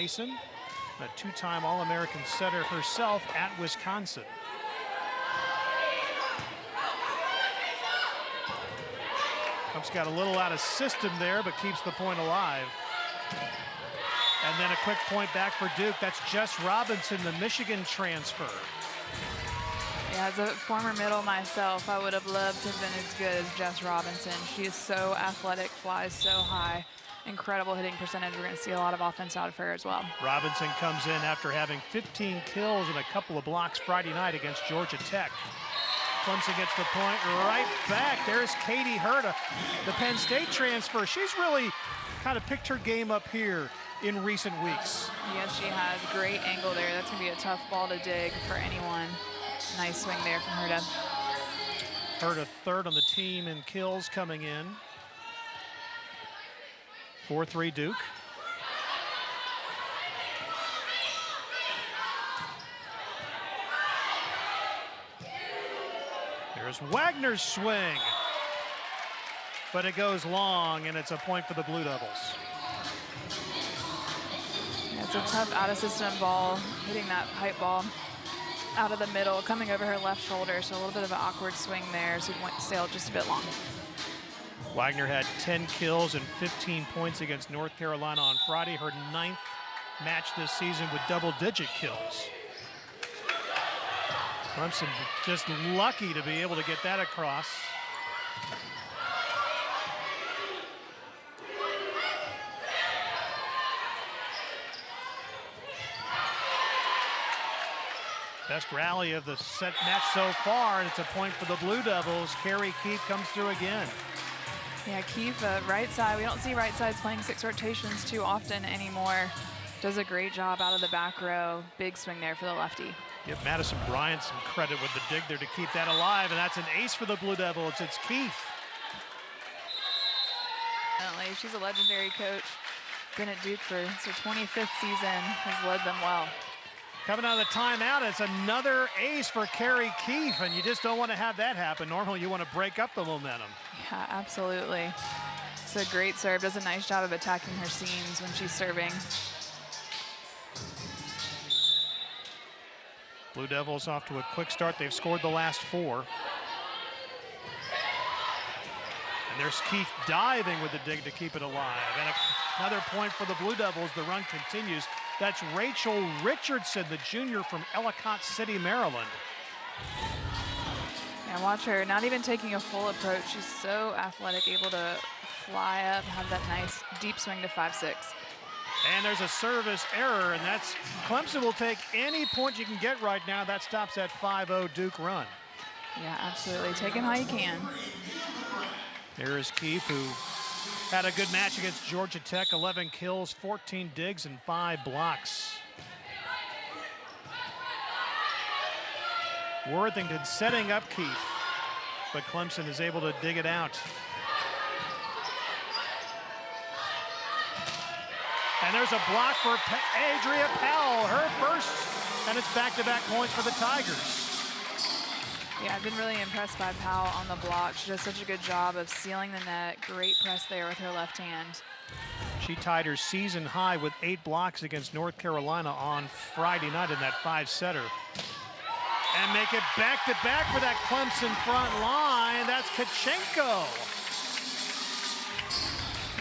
Mason, a two-time All-American setter herself at Wisconsin. Trump's got a little out of system there, but keeps the point alive. And then a quick point back for Duke. That's Jess Robinson, the Michigan transfer. Yeah, as a former middle myself, I would have loved to have been as good as Jess Robinson. She is so athletic, flies so high, incredible hitting percentage. We're going to see a lot of offense out of her as well. Robinson comes in after having 15 kills and a couple of blocks Friday night against Georgia Tech. Clemson gets the point right back. There's Katie Herta, the Penn State transfer. She's really kind of picked her game up here in recent weeks. Yes, she has. Great angle there. That's going to be a tough ball to dig for anyone. Nice swing there from Herta. Herta third on the team in kills coming in. 4-3 Duke. There's Wagner's swing. But it goes long, and it's a point for the Blue Devils. Yeah, it's a tough out-of-system ball, hitting that pipe ball out of the middle, coming over her left shoulder, so a little bit of an awkward swing there, so it sailed just a bit long. Wagner had 10 kills and 15 points against North Carolina on Friday, her 9th match this season with double-digit kills. Clemson just lucky to be able to get that across. Best rally of the set match so far, and it's a point for the Blue Devils. Carrie Keefe comes through again. Yeah, Keefe, right side. We don't see right sides playing 6 rotations too often anymore. Does a great job out of the back row. Big swing there for the lefty. Give Madison Bryant some credit with the dig there to keep that alive, and that's an ace for the Blue Devils. It's Keefe. She's a legendary coach. Been at Duke for it's her 25th season, has led them well. Coming out of the timeout, it's another ace for Carrie Keefe, and you just don't want to have that happen. Normally, you want to break up the momentum. Yeah, absolutely. It's a great serve. Does a nice job of attacking her seams when she's serving. Blue Devils off to a quick start. They've scored the last 4. And there's Keefe diving with the dig to keep it alive. And another point for the Blue Devils. The run continues. That's Rachel Richardson, the junior from Ellicott City, Maryland. Yeah, watch her, not even taking a full approach. She's so athletic, able to fly up, have that nice deep swing to 5-6. And there's a service error, and that's Clemson will take any point you can get right now. That stops that 5-0 Duke run. Yeah, absolutely. Take it how you can. There is Keefe, who had a good match against Georgia Tech, 11 kills, 14 digs, and 5 blocks. Worthington setting up Keefe, but Clemson is able to dig it out. And there's a block for Adria Powell, her first, and it's back-to-back points for the Tigers. Yeah, I've been really impressed by Powell on the block. She does such a good job of sealing the net. Great press there with her left hand. She tied her season high with 8 blocks against North Carolina on Friday night in that 5-setter. And make it back-to-back for that Clemson front line. That's Kachenko.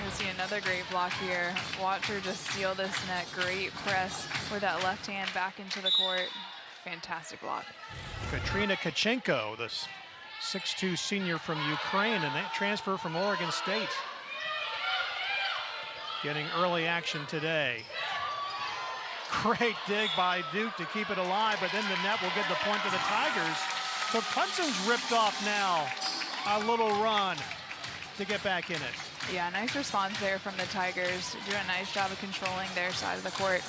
You'll see another great block here. Watch her just seal this net. Great press with that left hand back into the court. Fantastic block. Katrina Kachenko, the 6'2" senior from Ukraine, and that transfer from Oregon State. Getting early action today. Great dig by Duke to keep it alive, but then the net will give the point to the Tigers. So Clemson's ripped off now a little run to get back in it. Yeah, nice response there from the Tigers. Do a nice job of controlling their side of the court.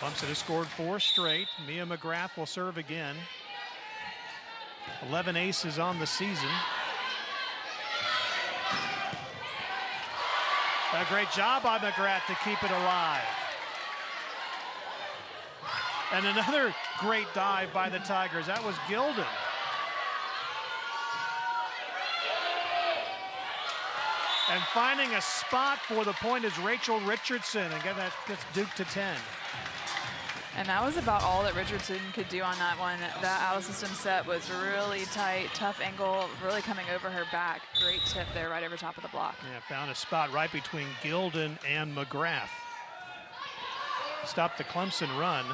Clemson has scored 4 straight. Mia McGrath will serve again. 11 aces on the season. A great job by McGrath to keep it alive. And another great dive by the Tigers. That was Gilden. And finding a spot for the point is Rachel Richardson, and that gets Duke to 10. And that was about all that Richardson could do on that one. That out-of-system set was really tight, tough angle, really coming over her back. Great tip there right over top of the block. Yeah, found a spot right between Gilden and McGrath. Stopped the Clemson run.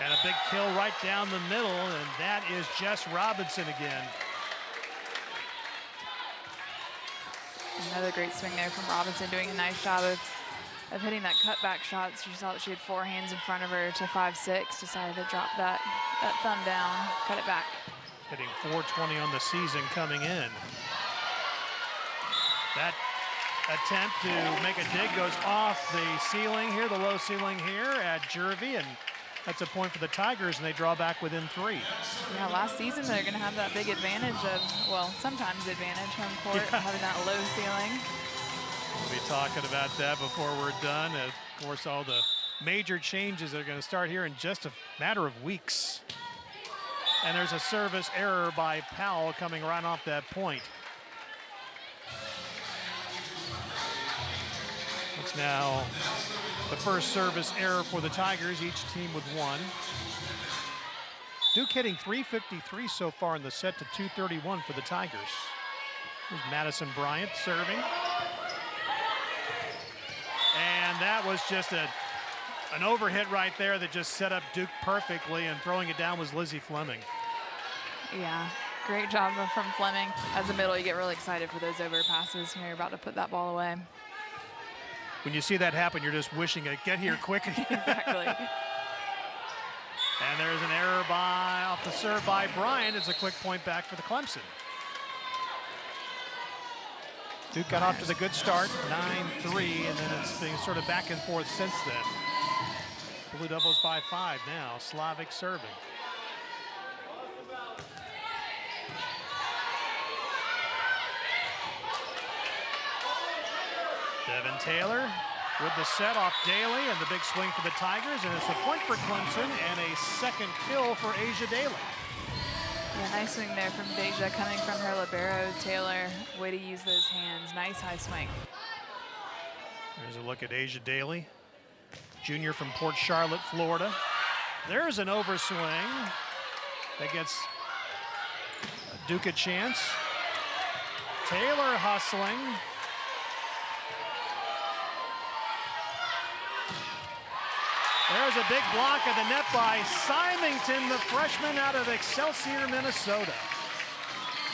And a big kill right down the middle, and that is Jess Robinson again. Another great swing there from Robinson, doing a nice job of hitting that cutback shot. She saw that she had 4 hands in front of her to 5-6, decided to drop that thumb down, cut it back. Hitting .420 on the season coming in. That attempt to make a dig goes off the ceiling here, the low ceiling here at Jervey, and that's a point for the Tigers, and they draw back within 3. Yeah, last season they're going to have that big advantage of, well, sometimes advantage home court, having that low ceiling. We'll be talking about that before we're done. Of course, all the major changes are going to start here in just a matter of weeks. And there's a service error by Powell coming right off that point. It's now the first service error for the Tigers, each team with 1. Duke hitting .353 so far in the set to .231 for the Tigers. Here's Madison Bryant serving. And that was just an overhit right there that just set up Duke perfectly, and throwing it down was Lizzie Fleming. Yeah, great job from Fleming. As a middle, you get really excited for those overpasses. You know, you're about to put that ball away. When you see that happen, you're just wishing it get here quick. Exactly. And there's an error off the serve by Bryant. It's a quick point back for the Clemson. Duke got off to the good start, 9-3, and then it's been sort of back and forth since then. Blue Devils by 5 now. Slavic serving. Devin Taylor with the set off Daly, and the big swing for the Tigers, and it's a point for Clemson and a second kill for Asia Daly. Yeah, nice swing there from Deja coming from her libero. Taylor, way to use those hands. Nice high swing. There's a look at Asia Daly, junior from Port Charlotte, Florida. There's an overswing that gets Duke a chance. Taylor hustling. There's a big block of the net by Symington, the freshman out of Excelsior, Minnesota.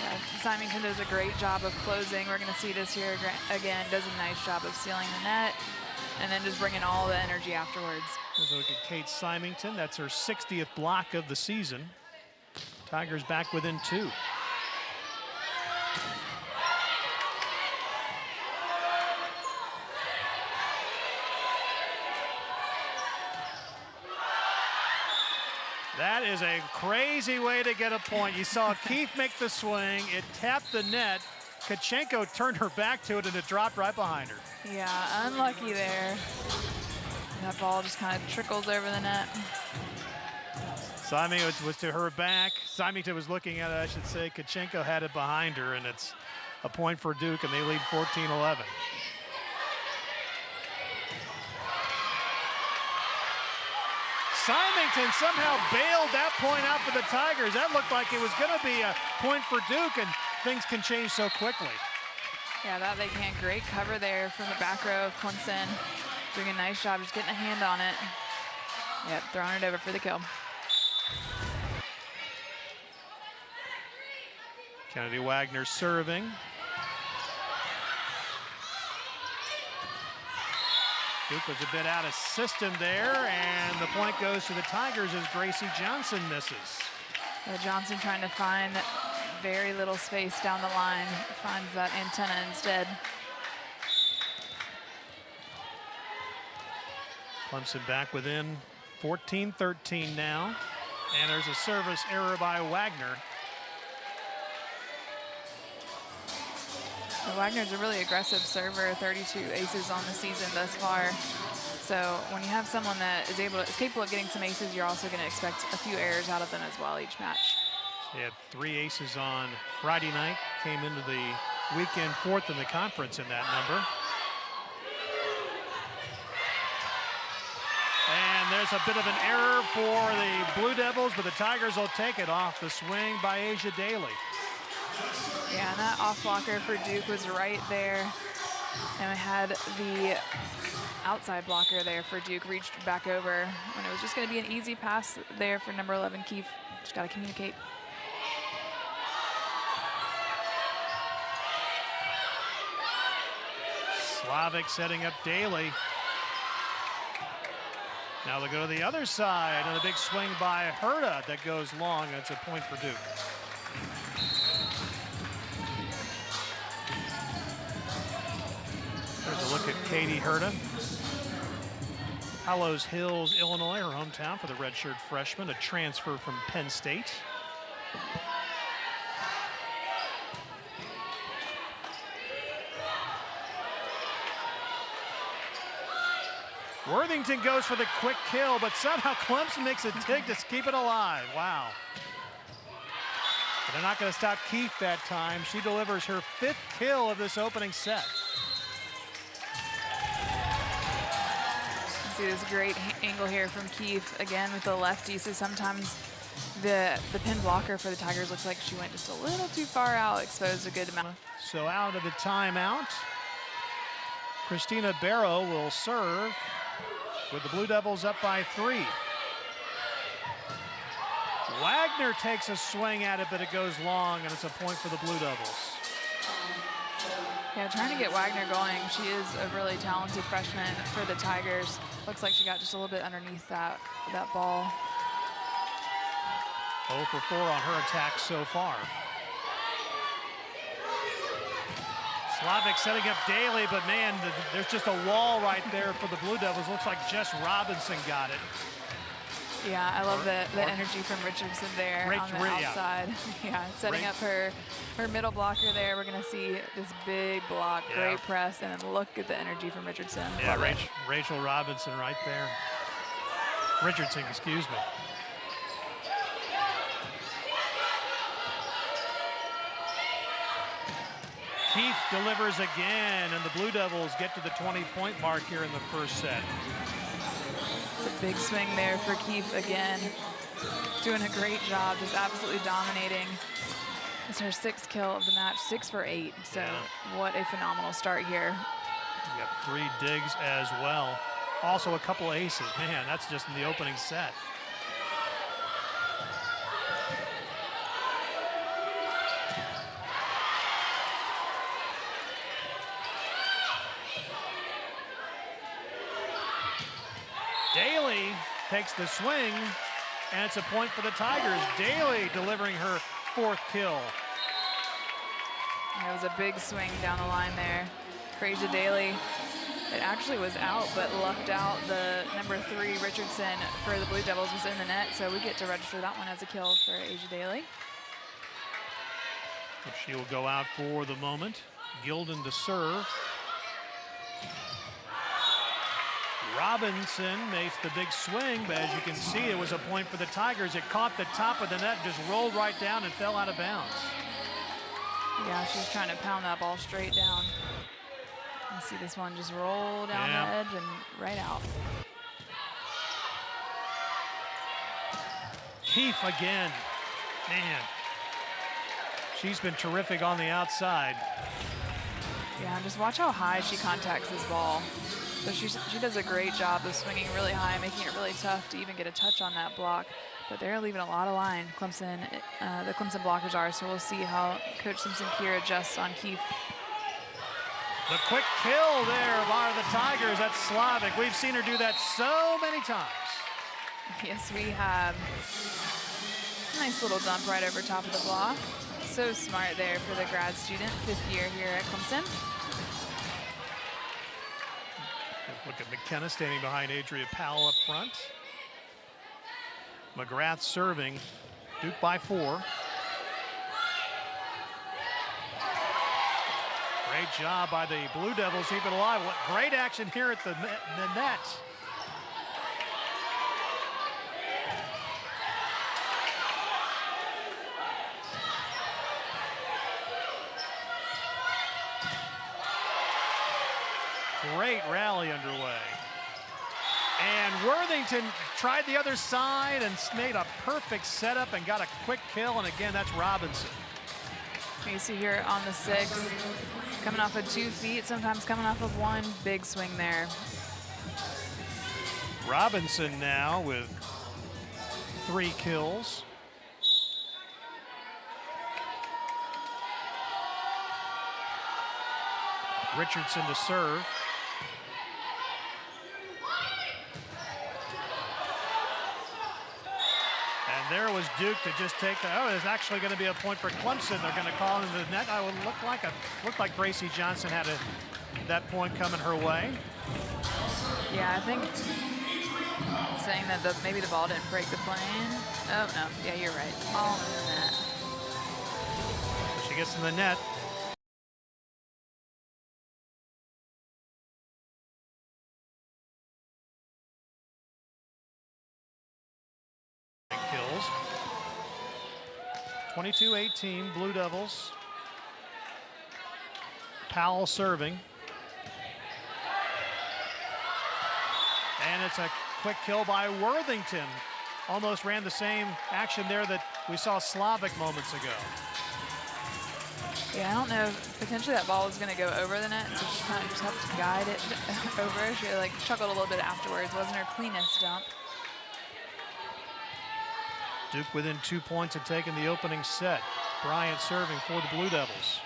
Yeah, Symington does a great job of closing. We're going to see this here again. Does a nice job of sealing the net and then just bringing all the energy afterwards. There's a look at Kate Symington. That's her 60th block of the season. Tigers back within 2. That is a crazy way to get a point. You saw Keefe make the swing. It tapped the net. Kachenko turned her back to it, and it dropped right behind her. Yeah, unlucky there. That ball just kind of trickles over the net. Symington was to her back. Symington was looking at it, I should say. Kachenko had it behind her, and it's a point for Duke, and they lead 14-11. Symington somehow bailed that point out for the Tigers. That looked like it was going to be a point for Duke, and things can change so quickly. Yeah, that they can't. Great cover there from the back row of Clemson. Doing a nice job just getting a hand on it. Yep, throwing it over for the kill. Kennedy Wagner serving. Duke was a bit out of system there, and the point goes to the Tigers as Gracie Johnson misses. Yeah, Johnson trying to find very little space down the line, finds that antenna instead. Clemson back within 14-13 now, and there's a service error by Wagner. Well, Wagner's a really aggressive server, 32 aces on the season thus far. So when you have someone that is capable of getting some aces, you're also going to expect a few errors out of them as well each match. They had 3 aces on Friday night, came into the weekend 4th in the conference in that number. And there's a bit of an error for the Blue Devils, but the Tigers will take it off the swing by Asia Daly. Yeah, and that off blocker for Duke was right there. And we had the outside blocker there for Duke reached back over when it was just going to be an easy pass there for number 11, Keefe. Just got to communicate. Slavic setting up Daly. Now they'll go to the other side, and a big swing by Herta that goes long. That's a point for Duke. There's a look at Katie Herta. Hallows Hills, Illinois, her hometown for the redshirt freshman, a transfer from Penn State. Worthington goes for the quick kill, but somehow Clemson makes a dig to keep it alive. Wow. But they're not going to stop Keefe that time. She delivers her 5th kill of this opening set. See this great angle here from Keefe, again with the lefty, so sometimes the pin blocker for the Tigers looks like she went just a little too far out, exposed a good amount. So out of the timeout, Christina Barrow will serve with the Blue Devils up by 3. Wagner takes a swing at it, but it goes long, and it's a point for the Blue Devils. Yeah, trying to get Wagner going. She is a really talented freshman for the Tigers. Looks like she got just a little bit underneath that ball. 0 for 4 on her attack so far. Slavic setting up Daly, but man, there's just a wall right there for the Blue Devils. Looks like Jess Robinson got it. Yeah, I love the energy from Richardson there on the outside. Yeah, setting up her middle blocker there. We're going to see this big block, great press, and then look at the energy from Richardson. Yeah, Rachel Robinson right there. Richardson, excuse me. Keefe delivers again, and the Blue Devils get to the 20-point mark here in the first set. It's a big swing there for Keefe again. Doing a great job, just absolutely dominating. It's her 6th kill of the match, 6 for 8. So what a phenomenal start here. You got 3 digs as well. Also a couple aces. Man, that's just in the opening set. Daly takes the swing, and it's a point for the Tigers. Daly delivering her 4th kill. It was a big swing down the line there. Frazier Daly, it actually was out, but lucked out. The number 3, Richardson, for the Blue Devils was in the net, so we get to register that one as a kill for Asia Daly. She will go out for the moment. Gilden to serve. Robinson makes the big swing, but as you can see, it was a point for the Tigers. It caught the top of the net, just rolled right down and fell out of bounds. Yeah, she was trying to pound that ball straight down. You see this one just roll down the edge and right out. Keefe again. Man, she's been terrific on the outside. Yeah, just watch how high she contacts this ball. So she does a great job of swinging really high, making it really tough to even get a touch on that block. But they're leaving a lot of line, Clemson, the Clemson blockers are, so we'll see how Coach Simpson-Kier adjusts on Keefe. The quick kill there by the Tigers. That's Slavic. We've seen her do that so many times. Yes, we have. Nice little dump right over top of the block. So smart there for the grad student, 5th year here at Clemson. Look at McKenna standing behind Adria Powell up front. McGrath serving. Duke by 4. Great job by the Blue Devils, keep it alive. What great action here at the net. Great rally underway. And Worthington tried the other side and made a perfect setup and got a quick kill. And again, that's Robinson. You see here on the 6, coming off of 2 feet, sometimes coming off of 1. Big swing there. Robinson now with 3 kills. Richardson to serve. And there was Duke to just take the, oh, it's actually going to be a point for Clemson. They're going to call into the net. I would look like Gracie Johnson had that point coming her way. Yeah, I think saying that maybe the ball didn't break the plane. Oh, no. Yeah, you're right. All in the net. She gets in the net. Kills. 22-18, Blue Devils. Powell serving. And it's a quick kill by Worthington. Almost ran the same action there that we saw Slavic moments ago. Yeah, I don't know. Potentially that ball was going to go over the net, so she kind of just helped guide it over. She like chuckled a little bit afterwards. Wasn't her cleanest dump. Duke within 2 points of taking the opening set. Bryant serving for the Blue Devils.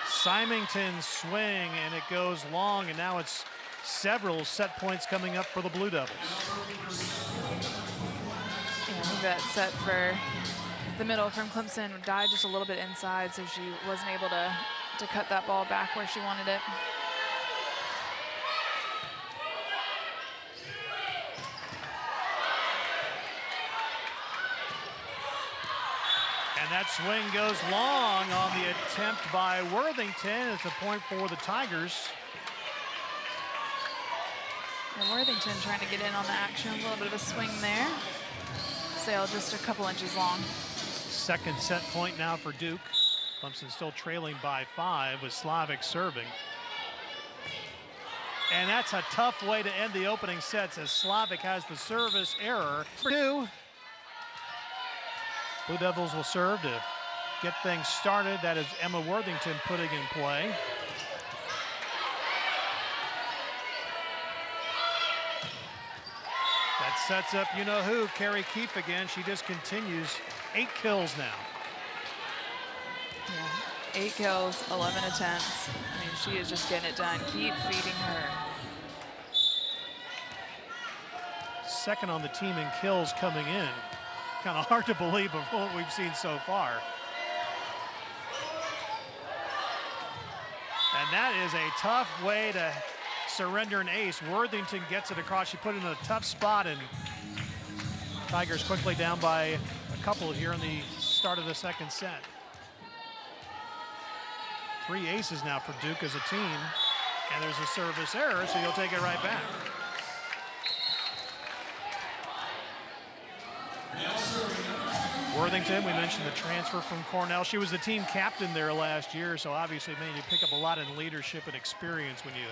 Symington's swing, and it goes long, and now it's several set points coming up for the Blue Devils. Yeah, I think that set for the middle from Clemson died just a little bit inside, so she wasn't able to cut that ball back where she wanted it. And that swing goes long on the attempt by Worthington. It's a point for the Tigers. And Worthington trying to get in on the action. A little bit of a swing there. Sail just a couple inches long. Second set point now for Duke. Clemson still trailing by 5 with Slavic serving. And that's a tough way to end the opening sets as Slavic has the service error. 2. Blue Devils will serve to get things started. That is Emma Worthington putting in play. That sets up you-know-who, Carrie Keefe again. She just continues. 8 kills now. Yeah, 8 kills, 11 attempts. I mean, she is just getting it done. Keep feeding her. Second on the team in kills coming in. Kind of hard to believe of what we've seen so far. And that is a tough way to surrender an ace. Worthington gets it across. She put it in a tough spot, and Tigers quickly down by a couple here in the start of the second set. 3 aces now for Duke as a team, and there's a service error, so you'll take it right back. Worthington, we mentioned the transfer from Cornell. She was the team captain there last year, so obviously you pick up a lot in leadership and experience when you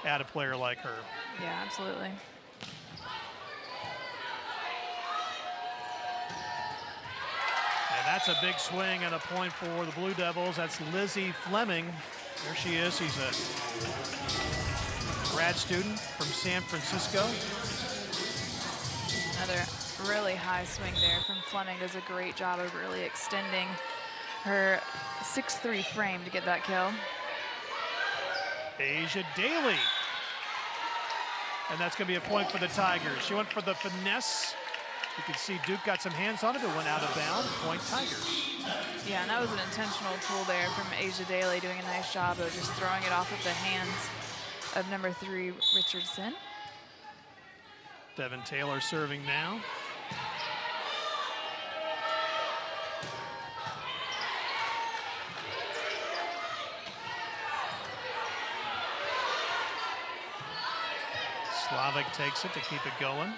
add a player like her. Yeah, absolutely. And that's a big swing and a point for the Blue Devils. That's Lizzie Fleming. There she is. She's a grad student from San Francisco. Another really high swing there from Fleming. Does a great job of really extending her 6'3" frame to get that kill. Asia Daly. And that's going to be a point for the Tigers. She went for the finesse. You can see Duke got some hands on it. It went out of bounds. Point Tigers. Yeah, and that was an intentional tool there from Asia Daly, doing a nice job of just throwing it off of the hands of number 3, Richardson. Devin Taylor serving now. Slavic takes it to keep it going.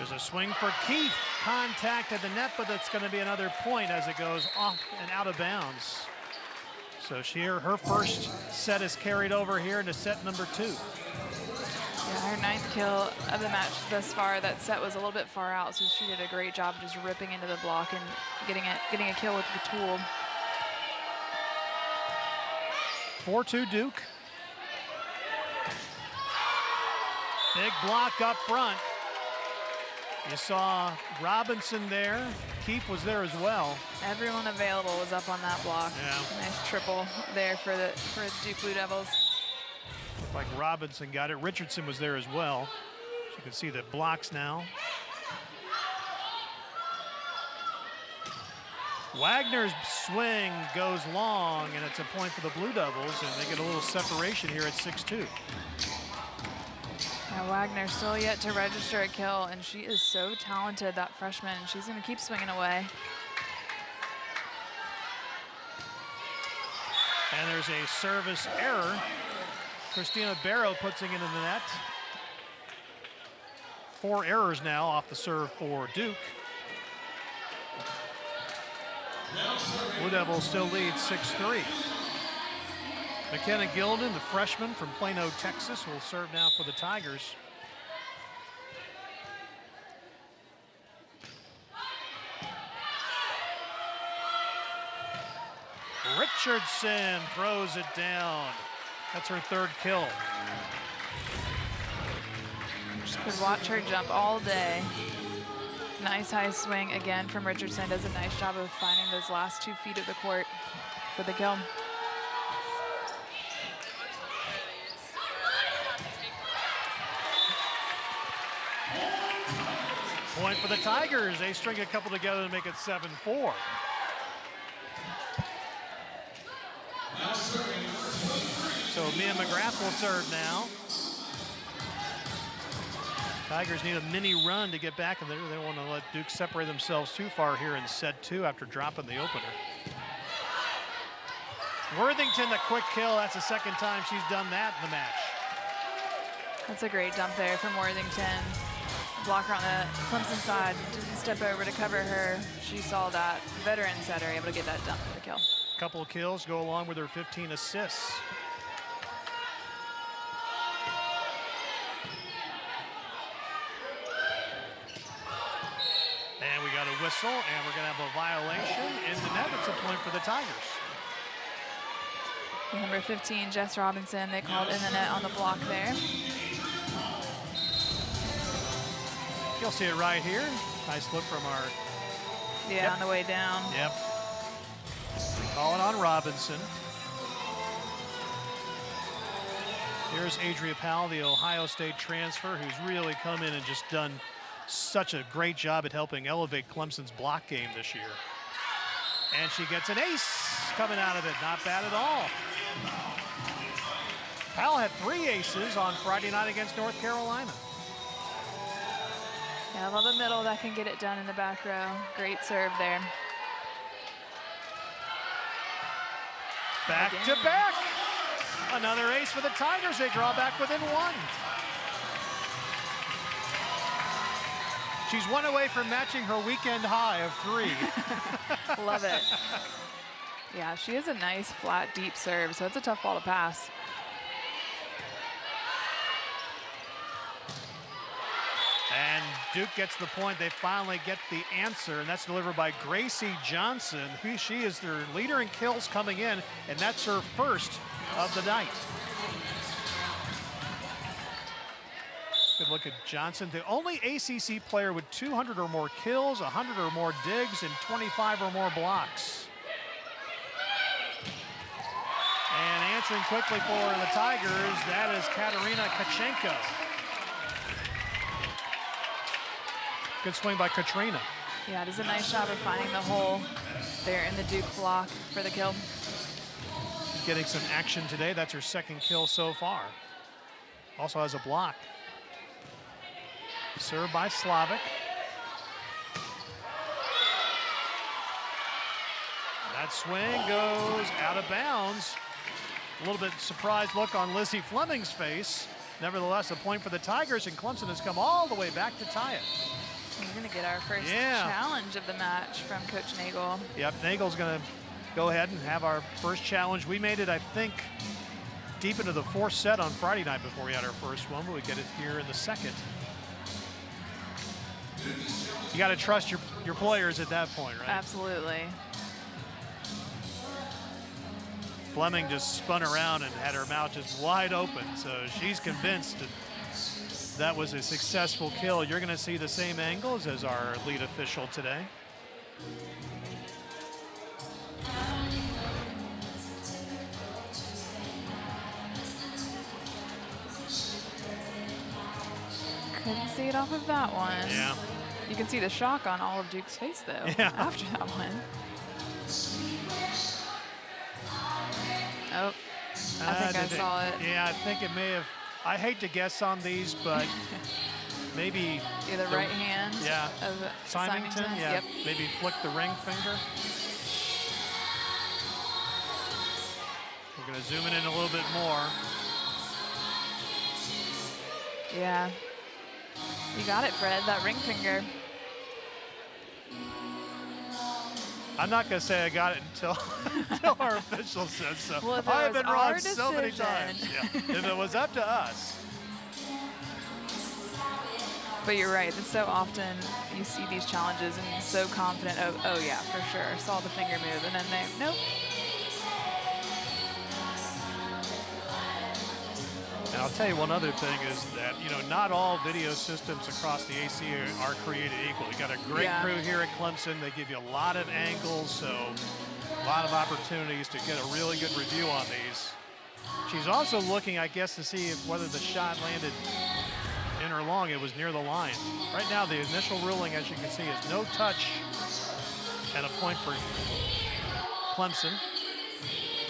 There's a swing for Keith. Contact at the net, but that's going to be another point as it goes off and out of bounds. So her first set is carried over here into set number 2. Yeah, her 9th kill of the match thus far. That set was a little bit far out, so she did a great job just ripping into the block and getting a kill with the tool. 4-2 Duke. Big block up front. You saw Robinson there. Keith was there as well. Everyone available was up on that block. Yeah. Nice triple there for the Duke Blue Devils. Looked like Robinson got it. Richardson was there as well. So you can see the blocks now. Wagner's swing goes long, and it's a point for the Blue Devils, and they get a little separation here at 6-2. Now Wagner still yet to register a kill, and she is so talented, that freshman. She's going to keep swinging away. And there's a service error. Christina Barrow puts it into the net. 4 errors now off the serve for Duke. Blue Devils still lead 6-3. McKenna Gilden, the freshman from Plano, Texas, will serve now for the Tigers. Richardson throws it down. That's her 3rd kill. Just could watch her jump all day. Nice high swing again from Richardson. Does a nice job of finding those last 2 feet of the court for the kill. Point for the Tigers. They string a couple together to make it 7-4. So Mia McGrath will serve now. Tigers need a mini run to get back, and they don't want to let Duke separate themselves too far here in set 2 after dropping the opener. Worthington, the quick kill. That's the 2nd time she's done that in the match. That's a great dump there from Worthington. Blocker on the Clemson side didn't step over to cover her. She saw that. Veteran setter able to get that dump for the kill. Couple of kills go along with her 15 assists. And we got a whistle, and we're going to have a violation in the net. It's a point for the Tigers. Number 15, Jess Robinson, they called in the net on the block there. You'll see it right here. Nice look from our... Yeah, yep. On the way down. Yep. Call it on Robinson. Here's Adria Powell, the Ohio State transfer, who's really come in and just done such a great job at helping elevate Clemson's block game this year. And she gets an ace coming out of it. Not bad at all. Powell had 3 aces on Friday night against North Carolina. Yeah, I love a middle that can get it done in the back row. Great serve there. Back to back. Another ace for the Tigers. They draw back within 1. She's 1 away from matching her weekend high of 3. Love it. Yeah, she has a nice, flat, deep serve, so it's a tough ball to pass. And Duke gets the point. They finally get the answer, and that's delivered by Gracie Johnson. She is their leader in kills coming in, and that's her first of the night. Good look at Johnson, the only ACC player with 200 or more kills, 100 or more digs, and 25 or more blocks. And answering quickly for the Tigers, that is Katerina Kachenko. Good swing by Katrina. Yeah, does a nice job of finding the hole there in the Duke block for the kill. Getting some action today. That's her 2nd kill so far. Also has a block. Served by Slavic. That swing goes out of bounds. A little bit surprised look on Lizzie Fleming's face. Nevertheless, a point for the Tigers, and Clemson has come all the way back to tie it. We're going to get our first challenge of the match from Coach Nagel. Yep, Nagel's going to go ahead and have our first challenge. We made it, I think, deep into the fourth set on Friday night before we had our first one, but we get it here in the second. You got to trust your players at that point, right? Absolutely. Fleming just spun around and had her mouth just wide open, so she's convinced that was a successful kill. You're going to see the same angles as our lead official today. Couldn't see it off of that one. Yeah. You can see the shock on all of Duke's face, though, after that one. Oh, I think I saw it. Yeah, I think it may have. I hate to guess on these, but maybe the right hand of Symington. Yeah, yep. Maybe flick the ring finger. We're going to zoom it in a little bit more. Yeah. You got it, Fred, that ring finger. I'm not going to say I got it until our official says so. Well, if I've been wrong decision. so many times. Yeah. If it was up to us. But you're right. It's so often you see these challenges and so confident of, oh yeah, for sure, saw the finger move, and then they, nope. And I'll tell you one other thing is that, you know, not all video systems across the AC are created equal. You got a great crew here at Clemson. They give you a lot of angles, so a lot of opportunities to get a really good review on these. She's also looking, I guess, to see whether the shot landed in or long. It was near the line. Right now, the initial ruling, as you can see, is no touch and a point for Clemson.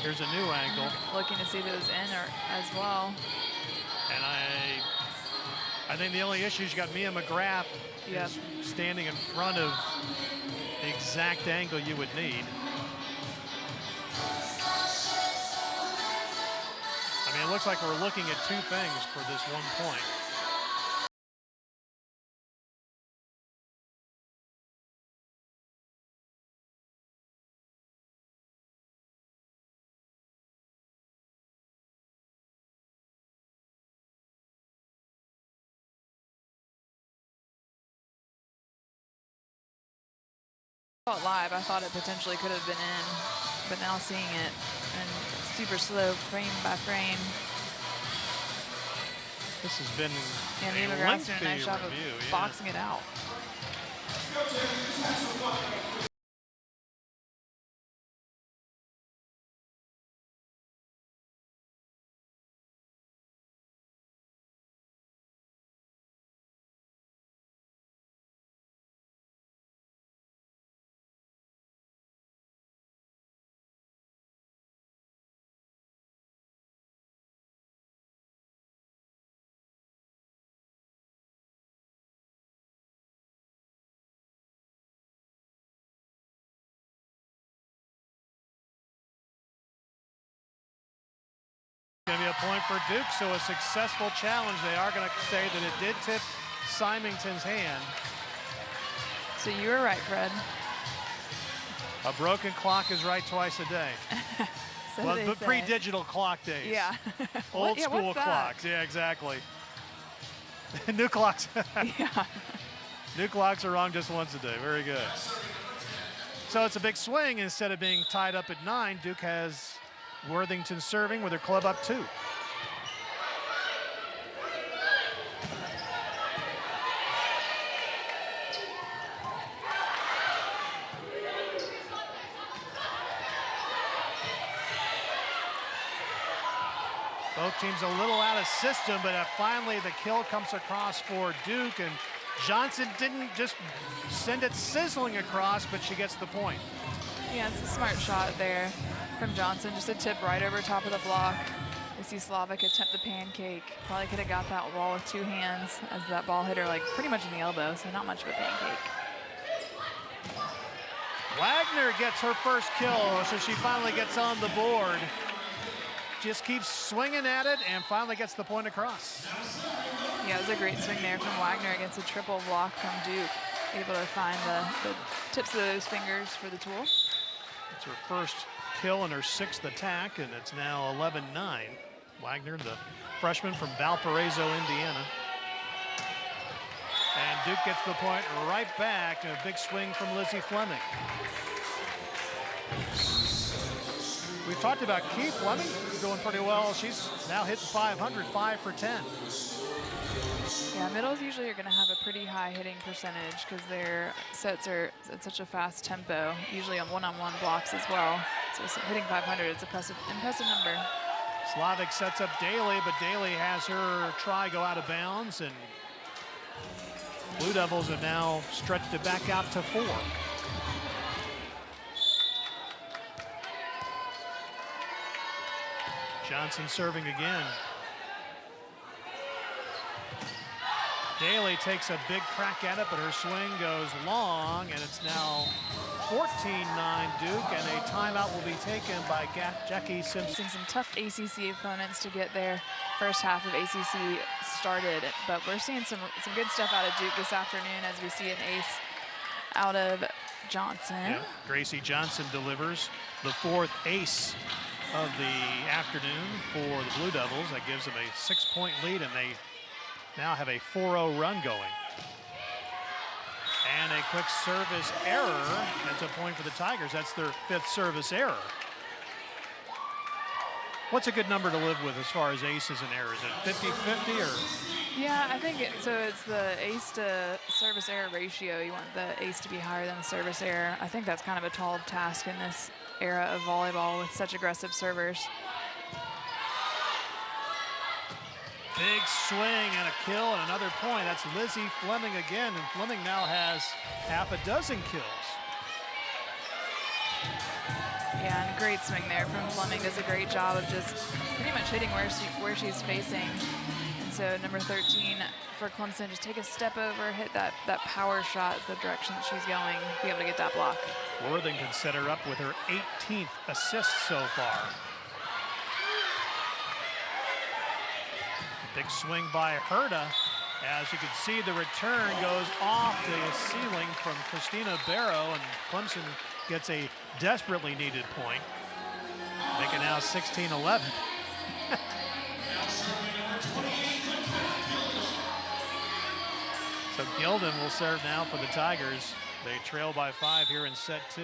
Here's a new angle. Looking to see if it was in or as well. And I think the only issue is you got Mia McGrath is standing in front of the exact angle you would need. I mean, it looks like we're looking at two things for this 1 point. Live, I thought it potentially could have been in, but now seeing it and super slow frame by frame. This has been a lengthy a nice job of boxing it out. Going to be a point for Duke, so a successful challenge. They are going to say that it did tip Symington's hand. So you were right, Fred. A broken clock is right twice a day. So well, but pre-digital clock days. Yeah. Old school clocks. Yeah, exactly. New clocks. Yeah. New clocks are wrong just once a day. Very good. So it's a big swing. Instead of being tied up at 9, Duke has Worthington serving with her club up 2. Both teams a little out of system, but finally the kill comes across for Duke, and Johnson didn't just send it sizzling across, but she gets the point. Yeah, it's a smart shot there from Johnson, just a tip right over top of the block. We see Slavic attempt the pancake. Probably could have got that wall with 2 hands as that ball hit her like pretty much in the elbow, so not much of a pancake. Wagner gets her first kill, so she finally gets on the board. Just keeps swinging at it and finally gets the point across. Yeah, it was a great swing there from Wagner against a triple block from Duke. able to find the tips of those fingers for the tool. It's her first kill and her 6th attack, and it's now 11-9. Wagner, the freshman from Valparaiso, Indiana. And Duke gets the point right back, and a big swing from Lizzie Fleming. We've talked about Keith Fleming doing pretty well. She's now hitting 500, 5 for 10. Yeah, middles usually are going to have a pretty high hitting percentage because their sets are at such a fast tempo, usually on one-on-one blocks as well. So hitting 500, it's an impressive number. Slavic sets up Daly, but Daly has her try go out of bounds, and Blue Devils have now stretched it back out to 4. Johnson serving again. Daly takes a big crack at it, but her swing goes long, and it's now 14-9 Duke, and a timeout will be taken by Jackie Simpson. Some tough ACC opponents to get their first half of ACC started, but we're seeing some good stuff out of Duke this afternoon as we see an ace out of Johnson. Yeah, Gracie Johnson delivers the 4th ace of the afternoon for the Blue Devils. That gives them a 6-point lead, and they now have a 4-0 run going. And a quick service error. That's a point for the Tigers. That's their 5th service error. What's a good number to live with as far as aces and errors? Is it 50-50 or? Yeah, I think so. It's the ace to service error ratio. You want the ace to be higher than the service error. I think that's kind of a tall task in this era of volleyball with such aggressive servers. Big swing and a kill and another point. That's Lizzie Fleming again, and Fleming now has half a dozen kills. Yeah, and great swing there from Fleming. Does a great job of just pretty much hitting where she's facing. And so number 13 for Clemson, just take a step over, hit that power shot the direction that she's going, be able to get that block. Worthington set her up with her 18th assist so far. Big swing by Herta. As you can see, the return goes off the ceiling from Christina Barrow, and Clemson gets a desperately needed point. Make it now 16-11. So Gilden will serve now for the Tigers. They trail by 5 here in set 2.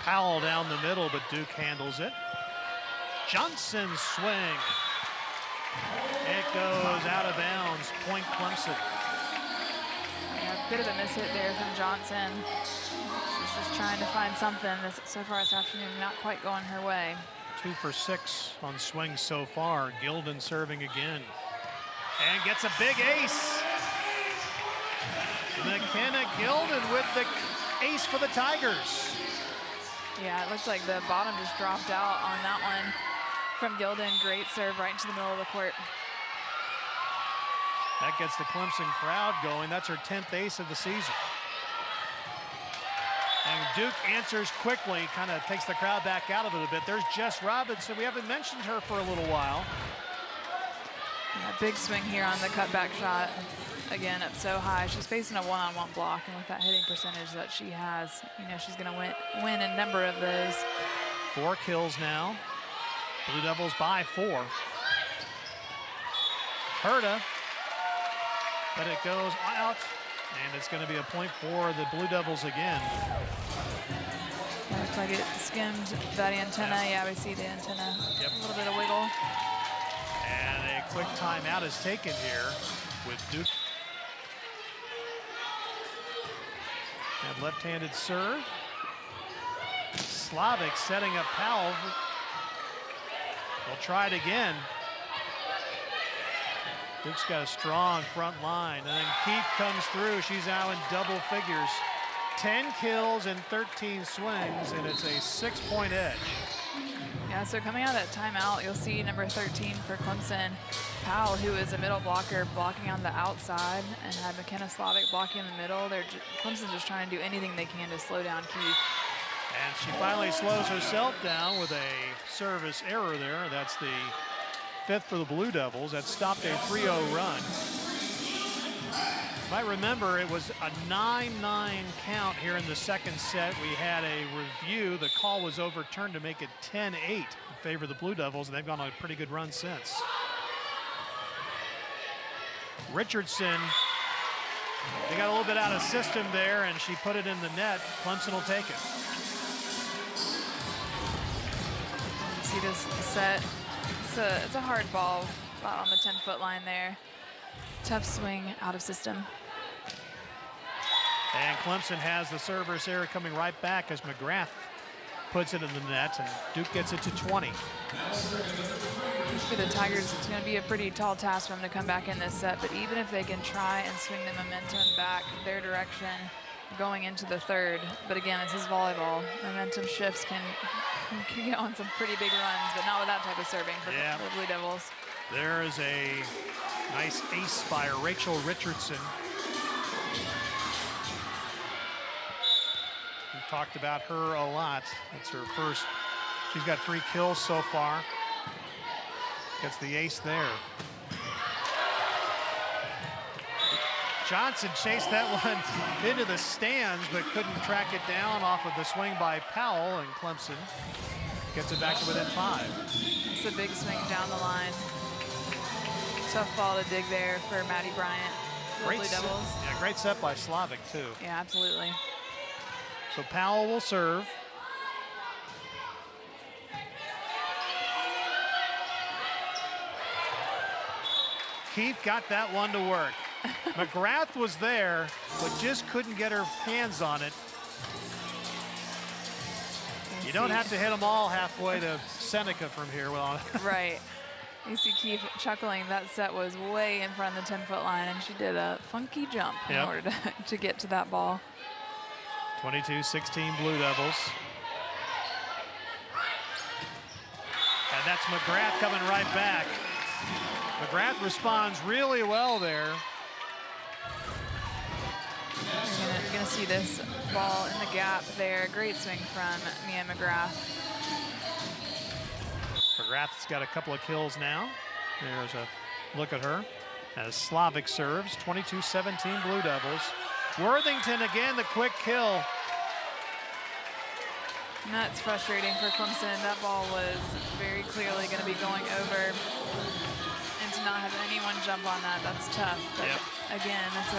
Powell down the middle, but Duke handles it. Johnson's swing. It goes out of bounds. Point Clemson. Yeah, a bit of a mishit there from Johnson. She's just trying to find something. So far this afternoon, not quite going her way. 2 for 6 on swings so far. Gilden serving again. And gets a big ace. McKenna Gilden with the ace for the Tigers. Yeah, it looks like the bottom just dropped out on that one from Gilden. Great serve right into the middle of the court. That gets the Clemson crowd going. That's her 10th ace of the season. And Duke answers quickly, kind of takes the crowd back out of it a bit. There's Jess Robinson. We haven't mentioned her for a little while. Yeah, big swing here on the cutback shot. Again, up so high. She's facing a one-on-one block, and with that hitting percentage that she has, you know, she's going to win a number of those. 4 kills now. Blue Devils by 4. Herta, but it goes out, and it's going to be a point for the Blue Devils again. Looks like it skimmed that antenna. Yeah, we see the antenna. Yep. A little bit of wiggle. And a quick timeout is taken here with Duke. And left-handed serve. Slavic setting up Powell. They'll try it again. Duke's got a strong front line. And then Keith comes through. She's now in double figures. 10 kills and 13 swings, and it's a 6-point edge. Yeah, so coming out of that timeout, you'll see number 13 for Clemson, Powell, who is a middle blocker, blocking on the outside, and had McKenna Slavic blocking in the middle. Clemson's just trying to do anything they can to slow down Keith. And she finally slows herself down with a service error there. That's the 5th for the Blue Devils. That stopped a 3-0 run. You might remember it was a 9-9 count here in the second set. We had a review. The call was overturned to make it 10-8 in favor of the Blue Devils, and they've gone on a pretty good run since. Richardson, they got a little bit out of system there, and she put it in the net. Clemson will take it. See this set? It's a hard ball about on the 10-foot line there. Tough swing out of system. And Clemson has the service error coming right back as McGrath puts it in the net, and Duke gets it to 20. For the Tigers, it's going to be a pretty tall task for them to come back in this set, but even if they can try and swing the momentum back their direction going into the third, but again, this is volleyball. Momentum shifts can get on some pretty big runs, but not with that type of serving for the Blue Devils. There is a nice ace by Rachel Richardson. We talked about her a lot. It's her first. She's got 3 kills so far. Gets the ace there. Johnson chased that one into the stands, but couldn't track it down off of the swing by Powell, and Clemson gets it back to within 5. It's a big swing down the line. Tough ball to dig there for Maddie Bryant. Blue Devils. Yeah, great set by Slavic, too. Yeah, absolutely. So Powell will serve. Keith got that one to work. McGrath was there, but just couldn't get her hands on it. You don't have to hit them all halfway to Seneca from here. Well, right. You see Keith chuckling. That set was way in front of the 10-foot line, and she did a funky jump in order to get to that ball. 22-16 Blue Devils. And that's McGrath coming right back. McGrath responds really well there. You're gonna see this ball in the gap there. Great swing from Mia McGrath. McGrath's got a couple of kills now. There's a look at her as Slavic serves. 22-17 Blue Devils. Worthington again, the quick kill. And that's frustrating for Clemson. That ball was very clearly going to be going over, and to not have anyone jump on that, that's tough. But again, that's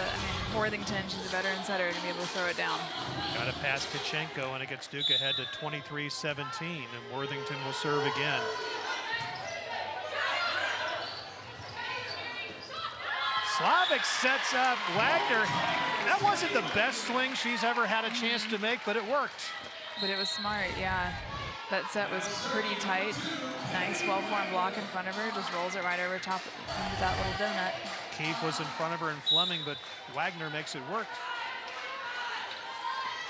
Worthington, she's a veteran setter, to be able to throw it down. Got to pass Tkachenko, and it gets Duke ahead to 23-17, and Worthington will serve again. Slavic sets up Wagner. That wasn't the best swing she's ever had a chance to make, but it worked. But it was smart, yeah. That set was pretty tight. Nice, well-formed block in front of her. Just rolls it right over top into that little donut. Keith was in front of her and Fleming, but Wagner makes it work.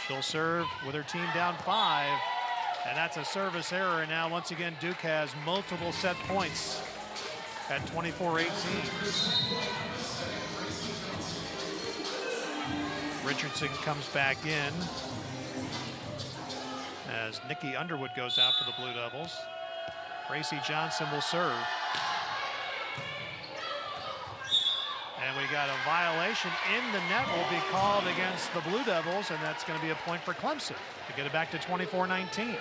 She'll serve with her team down 5. And that's a service error. And now, once again, Duke has multiple set points at 24-18. Richardson comes back in as Nikki Underwood goes out for the Blue Devils. Gracie Johnson will serve. And we got a violation in the net will be called against the Blue Devils, and that's going to be a point for Clemson to get it back to 24-19. Yeah,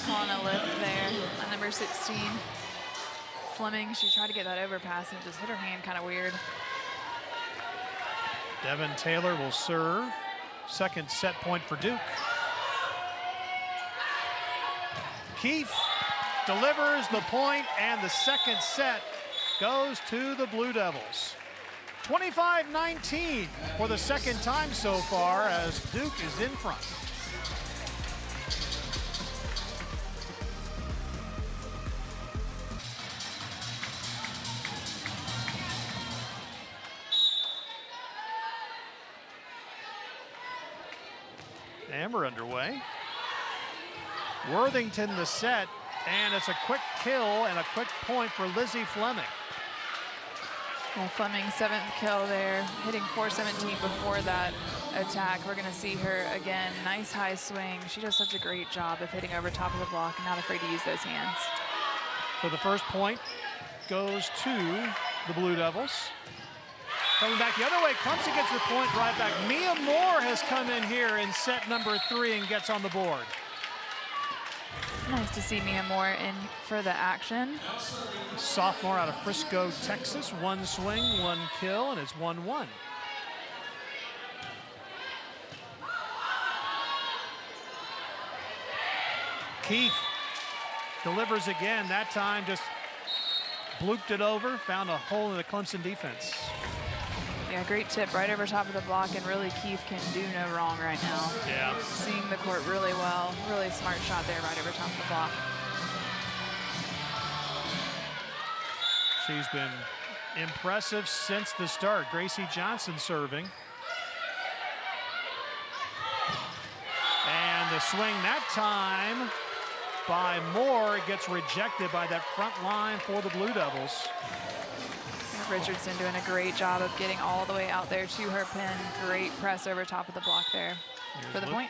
calling a lift there on number 16. Fleming, she tried to get that overpass and it just hit her hand kind of weird. Devin Taylor will serve. Second set point for Duke. Keith delivers the point, and the second set goes to the Blue Devils. 25-19 for the second time so far as Duke is in front. And we're underway. Worthington the set, and it's a quick kill and a quick point for Lizzie Fleming. Yeah, Fleming's 7th kill there, hitting 417 before that attack. We're going to see her again. Nice high swing. She does such a great job of hitting over top of the block and not afraid to use those hands. So the first point goes to the Blue Devils. Coming back the other way, Clemson gets the point right back. Mia Moore has come in here in set number 3 and gets on the board. Nice to see Mia Moore in for the action. Sophomore out of Frisco, Texas. 1 swing, 1 kill, and it's 1-1. Keith delivers again. That time just blooped it over, found a hole in the Clemson defense. Yeah, great tip right over top of the block, and really Keith can do no wrong right now. Yeah. Seeing the court really well. Really smart shot there right over top of the block. She's been impressive since the start. Gracie Johnson serving. And the swing that time by Moore gets rejected by that front line for the Blue Devils. Richardson doing a great job of getting all the way out there to her pin. Great press over top of the block there for the point.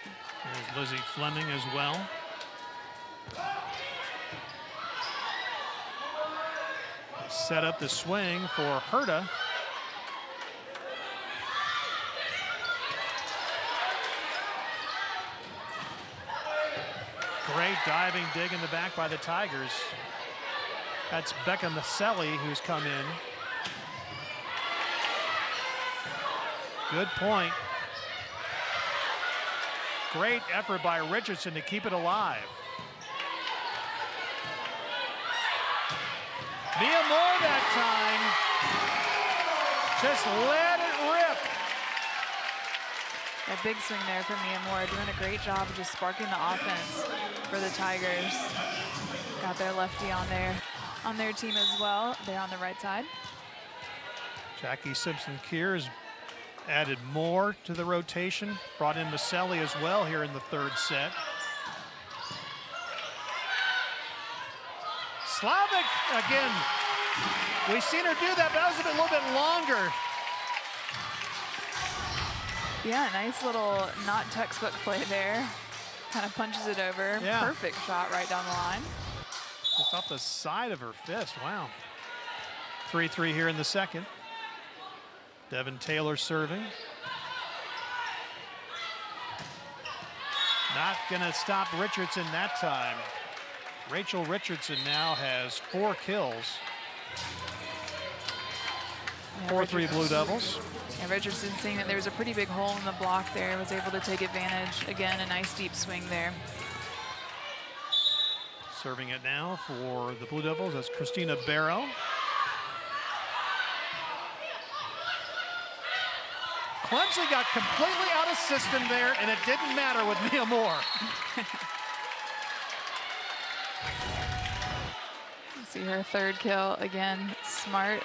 There's Lizzie Fleming as well. Set up the swing for Herta. Great diving dig in the back by the Tigers. That's Becca Maselli who's come in. Good point. Great effort by Richardson to keep it alive. Mia Moore that time. Just let it rip. A big swing there for Mia Moore, doing a great job of just sparking the offense for the Tigers. Got their lefty on their team as well. They're on the right side. Jackie Simpson-Kears added more to the rotation, brought in Maselli as well here in the 3rd set. Slavic again. We've seen her do that, but that was a little bit longer. Yeah, nice little not textbook play there. Kind of punches it over. Yeah. Perfect shot right down the line. Just off the side of her fist, wow. 3-3 here in the 2nd. Devin Taylor serving. Not gonna stop Richardson that time. Rachel Richardson now has 4 kills. 4-3 Blue Devils. And Richardson, seeing that there was a pretty big hole in the block there, was able to take advantage. Again, a nice deep swing there. Serving it now for the Blue Devils, that's Christina Barrow. Clemson got completely out of system there, and it didn't matter with Mia Moore. See her 3rd kill again. Smart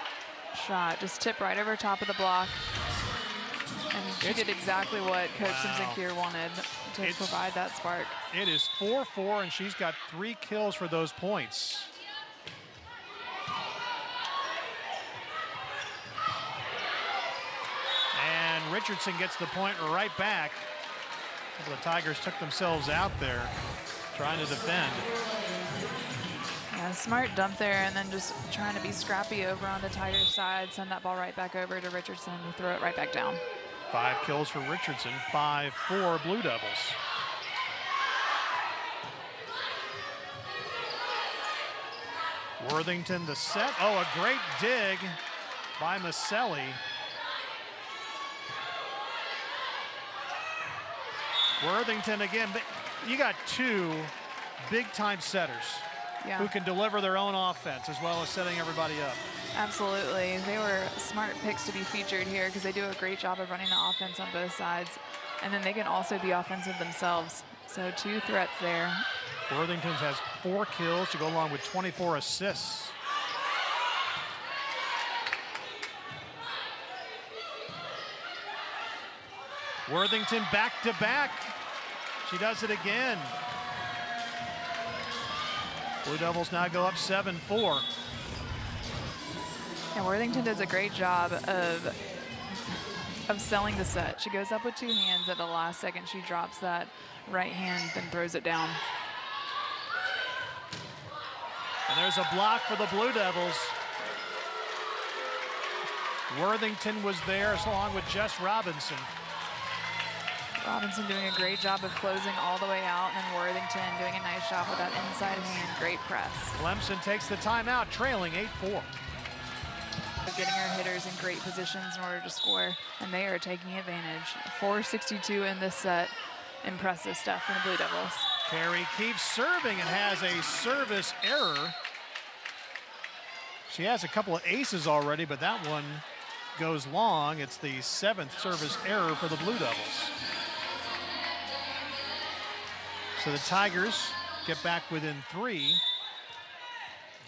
shot, just tip right over top of the block. And she did exactly what Coach Simpson-Kears wanted to provide that spark. It is 4-4, and she's got 3 kills for those points. And Richardson gets the point right back. The Tigers took themselves out there trying to defend. Yeah, smart dump there, and then just trying to be scrappy over on the Tigers side, send that ball right back over to Richardson and throw it right back down. 5 kills for Richardson, 5 for Blue Devils. Worthington the set. Oh, a great dig by Maselli. Worthington again. You got 2 big-time setters who can deliver their own offense as well as setting everybody up. Absolutely. They were smart picks to be featured here because they do a great job of running the offense on both sides. And then they can also be offensive themselves. So 2 threats there. Worthington has 4 kills to go along with 24 assists. Worthington back-to-back. She does it again. Blue Devils now go up 7-4. And Worthington does a great job of selling the set. She goes up with two hands. At the last second, she drops that right hand, then throws it down. And there's a block for the Blue Devils. Worthington was there along with Jess Robinson. Robinson doing a great job of closing all the way out, and then Worthington doing a nice job with that inside hand. Great press. Clemson takes the timeout, trailing 8-4. Getting our hitters in great positions in order to score, and they are taking advantage. 4:62 in this set. Impressive stuff from the Blue Devils. Carrie keeps serving and has a service error. She has a couple of aces already, but that one goes long. It's the 7th service error for the Blue Devils. So the Tigers get back within 3.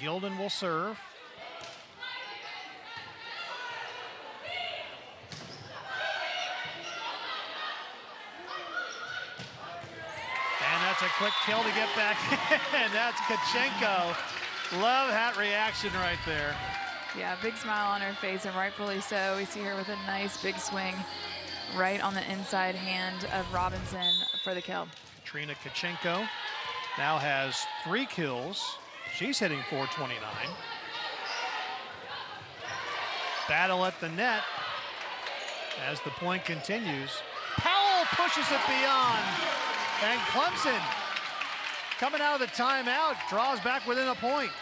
Gilden will serve. And that's a quick kill to get back in. That's Kachenko. Love that reaction right there. Yeah, big smile on her face, and rightfully so. We see her with a nice big swing right on the inside hand of Robinson for the kill. Katrina Kachenko now has 3 kills. She's hitting .429. Battle at the net as the point continues. Powell pushes it beyond, and Clemson, coming out of the timeout, draws back within a point.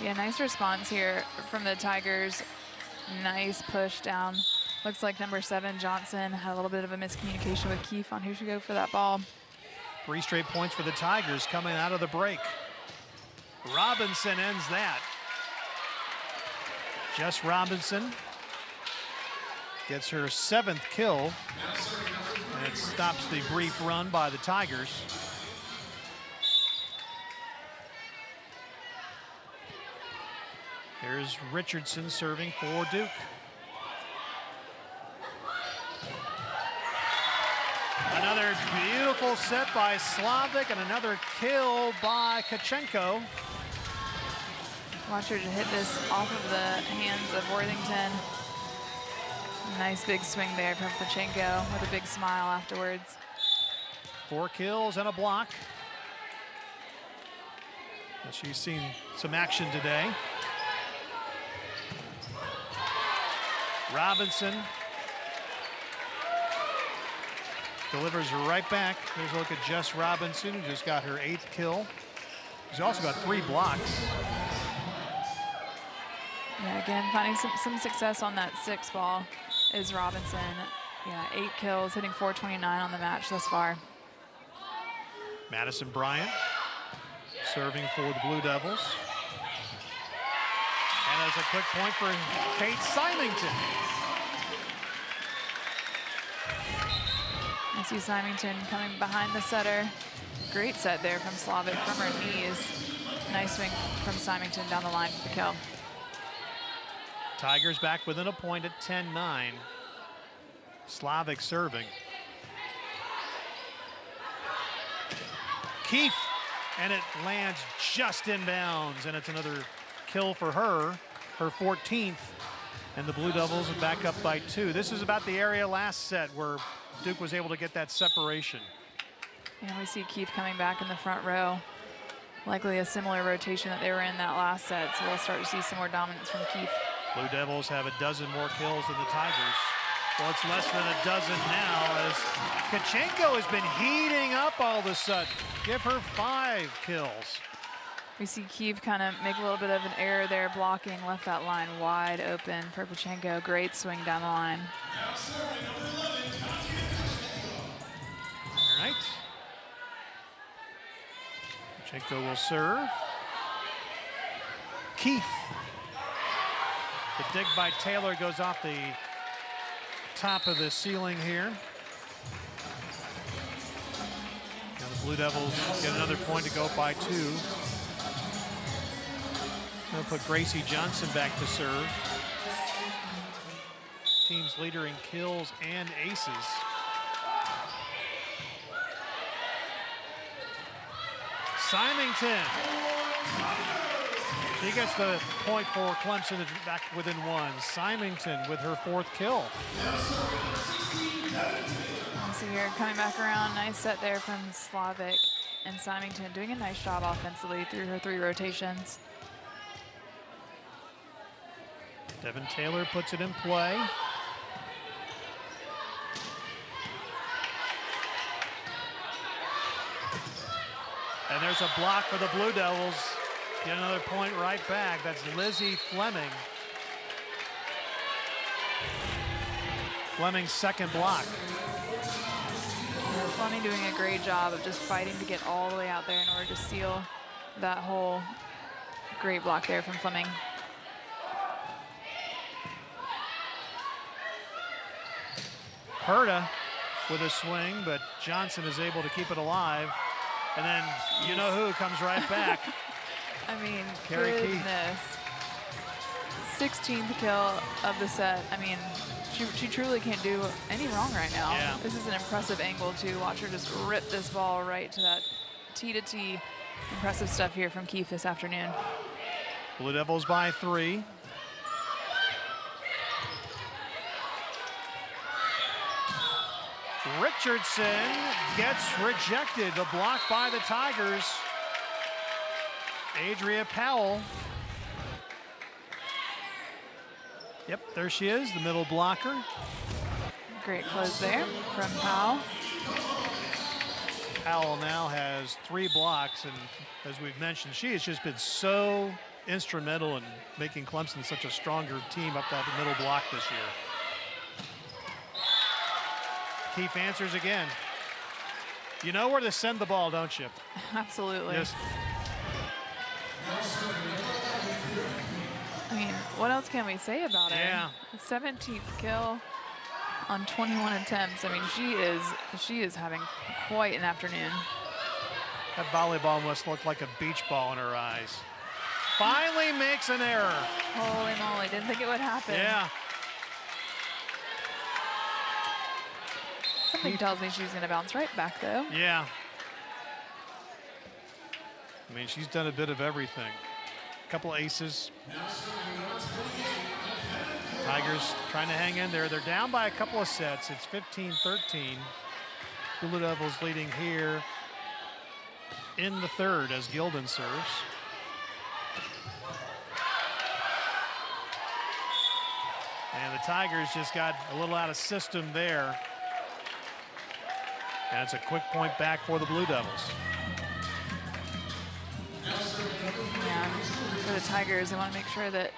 Yeah, nice response here from the Tigers. Nice push down. Looks like number 7, Johnson, had a little bit of a miscommunication with Keefe on who should go for that ball. 3 straight points for the Tigers coming out of the break. Robinson ends that. Jess Robinson gets her 7th kill, and it stops the brief run by the Tigers. Here's Richardson serving for Duke. Another beautiful set by Slavic and another kill by Kachenko. Watch her to hit this off of the hands of Worthington. Nice big swing there from Kachenko with a big smile afterwards. 4 kills and a block. And she's seen some action today. Robinson delivers right back. Here's a look at Jess Robinson, who just got her 8th kill. She's also got 3 blocks. Yeah, again, finding some success on that 6th ball is Robinson. Yeah, 8 kills, hitting .429 on the match thus far. Madison Bryant serving for the Blue Devils. And as a quick point for Kate Symington. I see Symington coming behind the setter. Great set there from Slavic from her knees. Nice swing from Symington down the line for the kill. Tigers back within a point at 10-9. Slavic serving. Keefe, and it lands just inbounds, and it's another kill for her 14th, and the Blue Devils are back up by 2. This is about the area last set where Duke was able to get that separation. Yeah, we see Keefe coming back in the front row. Likely a similar rotation that they were in that last set, so we'll start to see some more dominance from Keefe. Blue Devils have a dozen more kills than the Tigers. Well, it's less than a dozen now as Kachenko has been heating up all of a sudden. Give her 5 kills. We see Keefe kind of make a little bit of an error there, blocking, left that line wide open for Kachenko. Great swing down the line. All right. Kachenko will serve. Keefe. The dig by Taylor goes off the top of the ceiling here. Now the Blue Devils get another point to go by 2. They'll put Gracie Johnson back to serve. Team's leader in kills and aces. Symington She gets the point for Clemson back within one. Symington with her 4th kill. So here coming back around, nice set there from Slavic, and Symington doing a nice job offensively through her 3 rotations. Devin Taylor puts it in play. And there's a block for the Blue Devils. Get another point right back. That's Lizzie Fleming. Fleming's 2nd block. Fleming doing a great job of just fighting to get all the way out there in order to seal that hole. Great block there from Fleming. Herta with a swing, but Johnson is able to keep it alive. And then you know who comes right back. I mean, Carrie goodness. 16th kill of the set. I mean, she truly can't do any wrong right now. Yeah. This is an impressive angle too. Watch her just rip this ball right to that tee to tee. Impressive stuff here from Keefe this afternoon. Blue Devils by 3. Richardson gets rejected. The block by the Tigers. Adria Powell. Yep, there she is, the middle blocker. Great close there from Powell. Powell now has 3 blocks, and as we've mentioned, she has just been so instrumental in making Clemson such a stronger team up that middle block this year. Keefe answers again. You know where to send the ball, don't you? Absolutely. Yes. I mean, what else can we say about it? Yeah. 17th kill on 21 attempts. I mean, she is having quite an afternoon. That volleyball must look like a beach ball in her eyes. Finally makes an error. Holy moly, didn't think it would happen. Yeah. Something tells me she's going to bounce right back, though. Yeah. I mean, she's done a bit of everything. A couple of aces. Tigers trying to hang in there. They're down by a couple of sets. It's 15-13. Blue Devils leading here in the 3rd as Gilden serves. And the Tigers just got a little out of system there. And it's a quick point back for the Blue Devils. Yeah, for the Tigers, they want to make sure that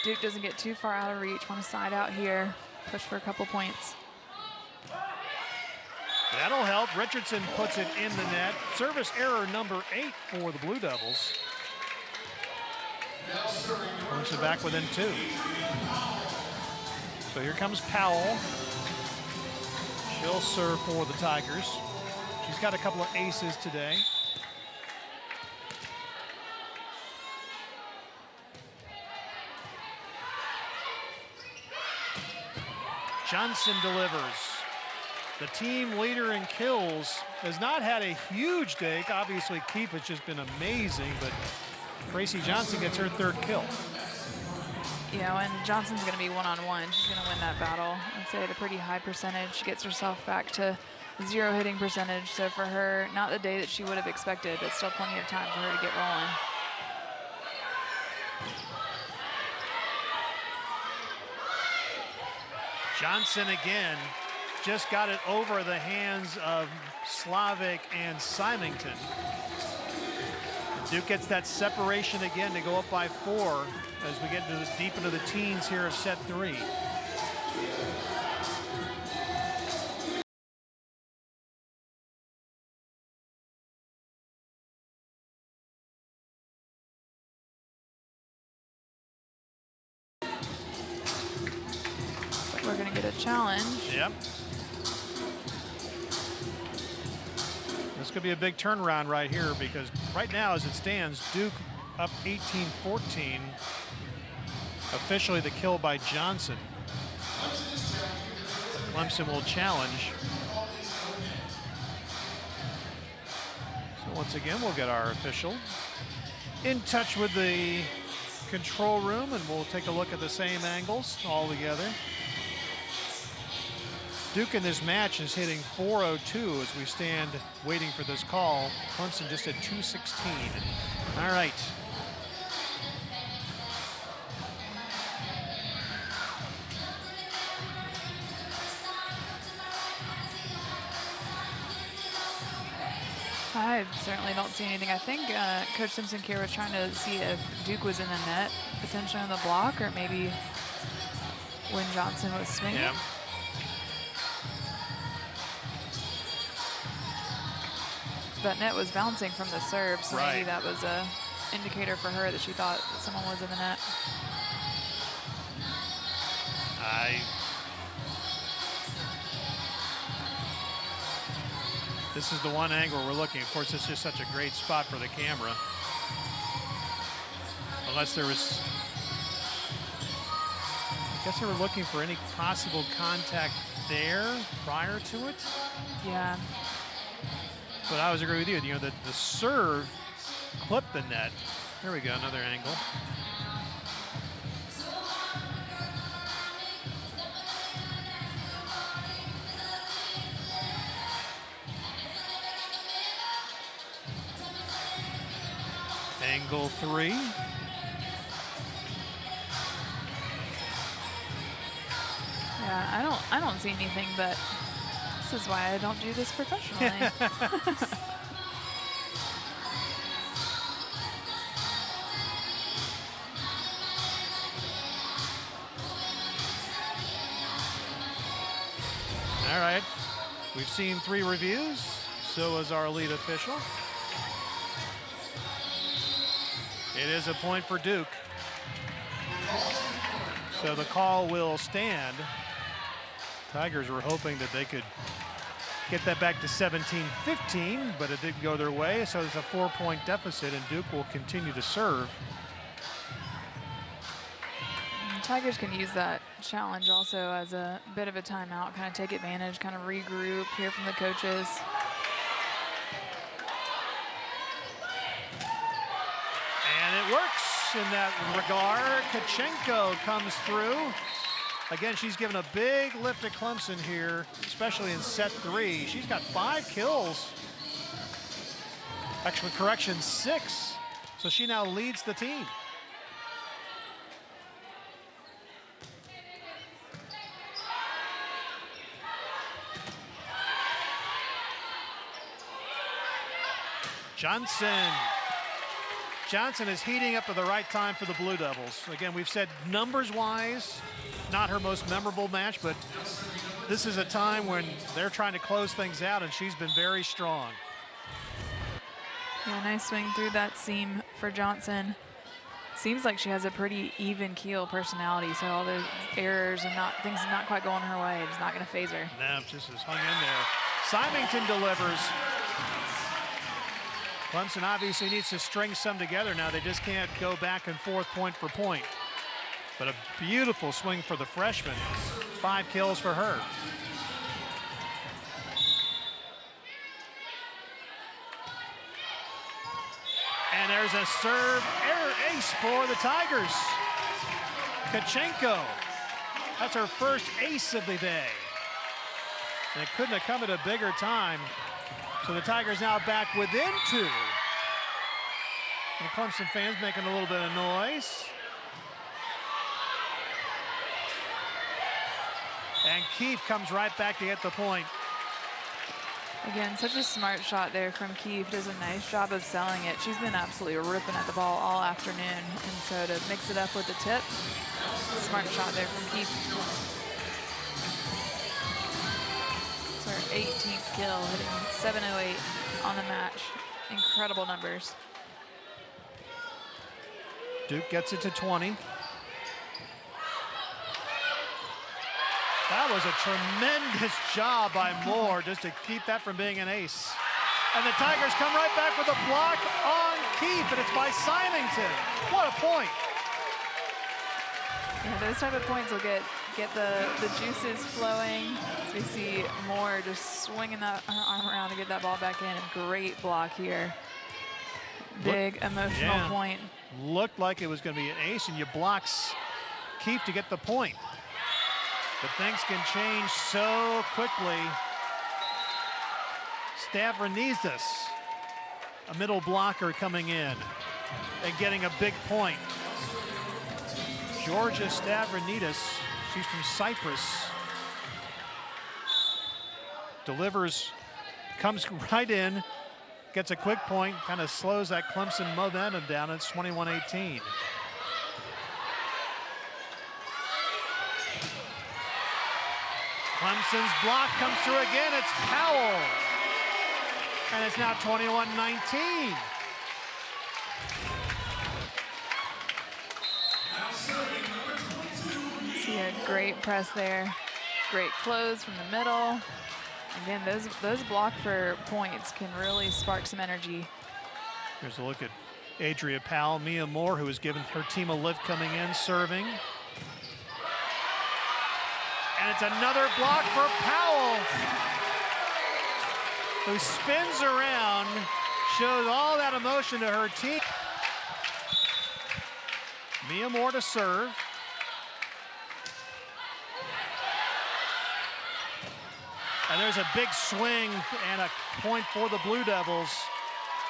Duke doesn't get too far out of reach. Want to side out here, push for a couple points. That'll help. Richardson puts it in the net. Service error number 8 for the Blue Devils. Puts it back within 2. So here comes Powell. She'll serve for the Tigers. She's got a couple of aces today. Johnson delivers. The team leader in kills has not had a huge day. Obviously, Keefe has just been amazing, but Tracy Johnson gets her 3rd kill. You know, and Johnson's going to be one-on-one. She's going to win that battle. I'd say at a pretty high percentage. She gets herself back to 0 hitting percentage. So for her, not the day that she would have expected, but still plenty of time for her to get rolling. Johnson again just got it over the hands of Slavic and Symington. Duke gets that separation again to go up by 4 as we get deep into the teens here of set 3. We're going to get a challenge. Yep. This could be a big turnaround right here because right now as it stands, Duke up 18-14. Officially the kill by Johnson. Clemson will challenge. So once again, we'll get our official. in touch with the control room, and we'll take a look at the same angles all together. Duke in this match is hitting .402 as we stand waiting for this call. Clemson just at .216. All right. I certainly don't see anything. I think Coach Simpson here was trying to see if Duke was in the net, potentially on the block, or maybe when Johnson was swinging. Yeah. That net was bouncing from the serve, so Right. maybe that was a indicator for her that she thought that someone was in the net. This is the one angle we're looking. Of course, it's just such a great spot for the camera. Unless there was, I guess they were looking for any possible contact there prior to it. Yeah. But I always agree with you. You know, the serve clipped the net. There we go, another angle. Angle 3. Yeah, I don't see anything, but this is why I don't do this professionally. All right, we've seen 3 reviews. So is our lead official. It is a point for Duke. So the call will stand. Tigers were hoping that they could get that back to 17-15, but it didn't go their way. So it's a 4-point deficit, and Duke will continue to serve. Tigers can use that challenge also as a bit of a timeout, kind of take advantage, kind of regroup, hear from the coaches. And it works in that regard. Kachenko comes through. Again, she's given a big lift at Clemson here, especially in set 3. She's got 5 kills. Actually, correction, 6. So she now leads the team. Johnson is heating up at the right time for the Blue Devils. Again, we've said numbers-wise, not her most memorable match, but this is a time when they're trying to close things out, and she's been very strong. Yeah, nice swing through that seam for Johnson. Seems like she has a pretty even keel personality, so all those errors and things not quite going her way, it's not going to phase her. No, just is hung in there. Symington delivers. Clemson obviously needs to string some together now. They just can't go back and forth point for point. But a beautiful swing for the freshman. 5 kills for her. And there's a serve error ace for the Tigers. Kachenko. That's her first ace of the day. And it couldn't have come at a bigger time. So the Tigers now back within 2. And the Clemson fans making a little bit of noise. And Keefe comes right back to get the point. Again, such a smart shot there from Keefe. Does a nice job of selling it. She's been absolutely ripping at the ball all afternoon. And so to mix it up with the tip, smart shot there from Keefe. It's her 18th kill, hitting 708 on the match. Incredible numbers. Duke gets it to 20. That was a tremendous job by Moore just to keep that from being an ace. And the Tigers come right back with a block on Keefe, and it's by Symington. What a point. Yeah, those type of points will get the juices flowing. As we see Moore just swinging her arm around to get that ball back in. A great block here. Big emotional point. Looked like it was going to be an ace, and you block Keefe to get the point. But things can change so quickly. Stavronidis, a middle blocker coming in and getting a big point. Georgia Stavronidis, she's from Cyprus, delivers, comes right in, gets a quick point, kind of slows that Clemson momentum down. It's 21-18. Clemson's block comes through again. It's Powell. And it's now 21-19. See a great press there. Great close from the middle. Again, those block for points can really spark some energy. Here's a look at Adria Powell. Mia Moore, who has given her team a lift coming in, serving. And it's another block for Powell, who spins around, shows all that emotion to her team. Mia Moore to serve. And there's a big swing and a point for the Blue Devils.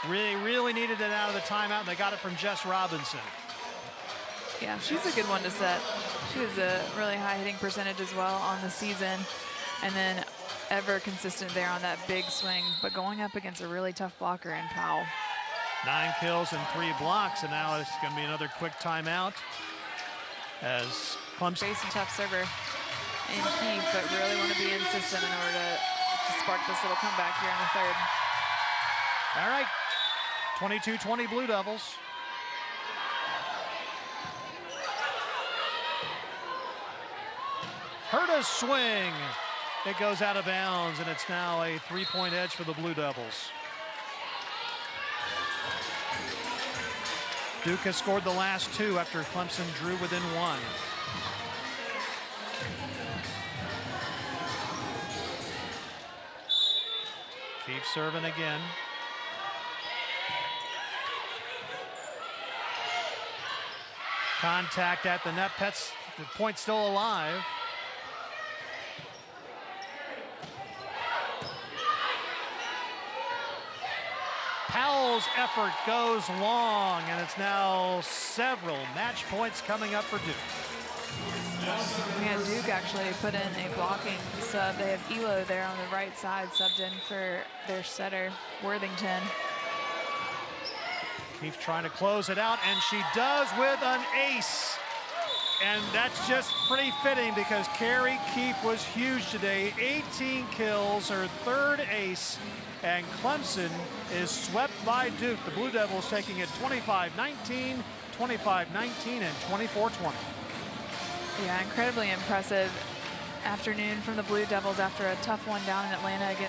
Really needed it out of the timeout, and they got it from Jess Robinson. Yeah, she's a good one to set. She has a really high hitting percentage as well on the season. And then ever consistent there on that big swing, but going up against a really tough blocker in Powell. 9 kills and 3 blocks, and now it's going to be another quick timeout as Clemson. Facing tough server in Keefe, but really want to be insistent in order to spark this little comeback here in the third. All right, 22-20 Blue Devils. Herta's swing. It goes out of bounds, and it's now a 3-point edge for the Blue Devils. Duke has scored the last 2 after Clemson drew within 1. Keefe serving again. Contact at the net. The point still alive. Powell's effort goes long, and it's now several match points coming up for Duke. We had Duke actually put in a blocking sub. They have Elo there on the right side subbed in for their setter, Worthington. Keefe trying to close it out, and she does with an ace. And that's just pretty fitting because Carrie Keefe was huge today. 18 kills, her 3rd ace, and Clemson is swept by Duke. The Blue Devils taking it 25-19, 25-19, and 24-20. Yeah, incredibly impressive afternoon from the Blue Devils after a tough one down in Atlanta against